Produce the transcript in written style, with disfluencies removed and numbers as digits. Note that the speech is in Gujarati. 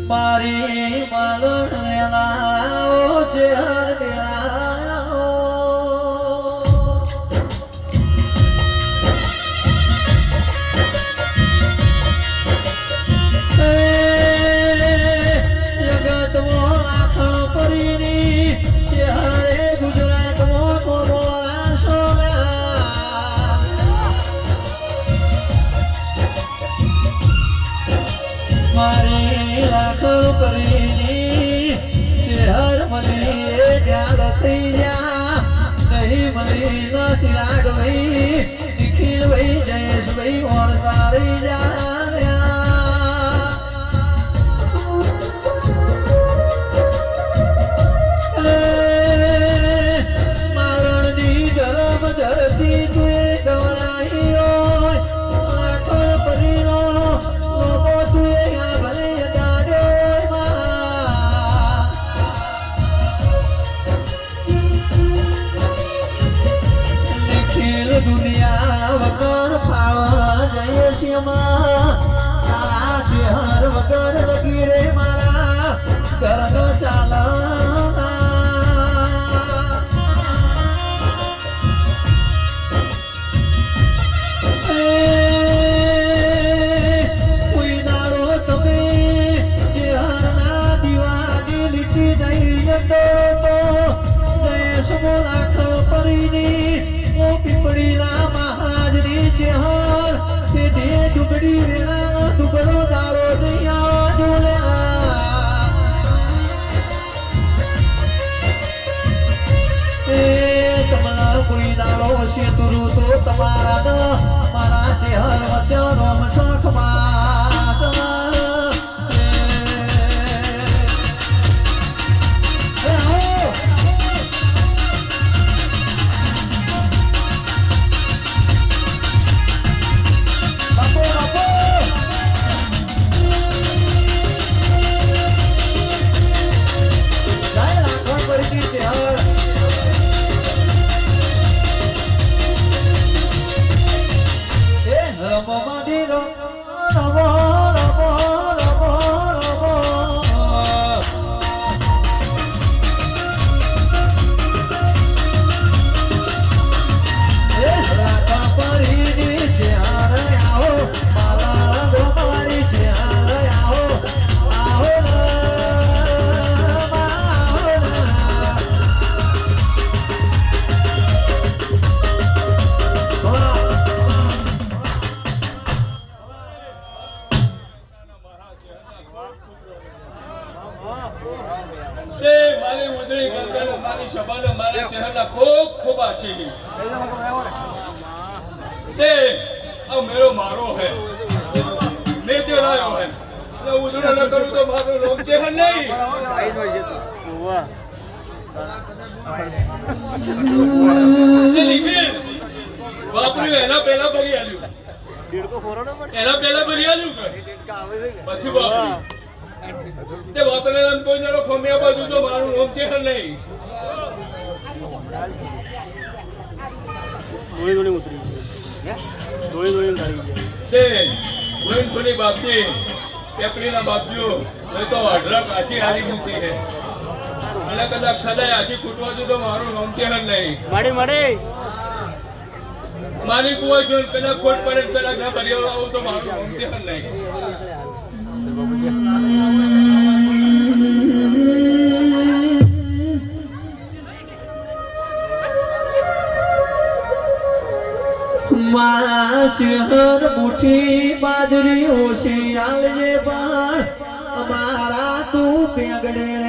મારી માગણ વેલા છે હર વેલા જગતમાં આખણ પરીની છે હરે ગુજરાતમાં બોલા સોના મારી રાખણ પરીની શહેર મળી જાગ થઈ જા નહીં મળી ન ચિરાગ ભાઈ નિખિલ ભાઈ જયેશ ભાઈ ઓર તારી જા મારણની ધરમ ધરતી તુએ ગવરાઈ હોય રાખણ પરીનો લોકો તુએ દુનિયા વગર પાવા જય શ્યામા તારા ચહેર વગર લગી રે મારા ઘરનો ચાલના કોઈ દાડો તમે ચહેરના દીવાની લીટી નહીં જતો તો જયેશ લાખ પરીની પીપળીના મહાજની ચહેર પેઢે ડુબડી વેલા દુબળો દાડો નહીં આવા જોલ્યા એ તમારા કોઈ દાડો હશે તુરું તો તમારા મારા ચહેર વચ્ચે રોમ શોખમાં मेरो मारो है मैं चला है मैं उधर न करूं तो मारो लोग चेहर नहीं ये लिखिए बापरे एना पहला भरी आल्યું એના પહેલા ભરી આલ્યું કે પછી બાપરે તે બાપરે એમ કોઈ જરો ખમ્યા બાજુ તો મારું નામ ચેહર નહીં દોડી ઉતરી દોડી ગાડી તે ઓઈન બની બાપજી પેપડીના બાપજીઓ એ તો અઢળક આશી હાલી મૂકી છે અને કદાચ સદાય આશી કૂટવા દો તો મારું નામ ચેહર નહીં મારી કુવા છે કદાચ ખોટ પડે કદાચ ના ભરી આવું તો મારું નામ ચેહર નહીં મારા ચહેર મુઠ્ઠી બાજરી ઓછી આલજે પણ મારા તું પેગડે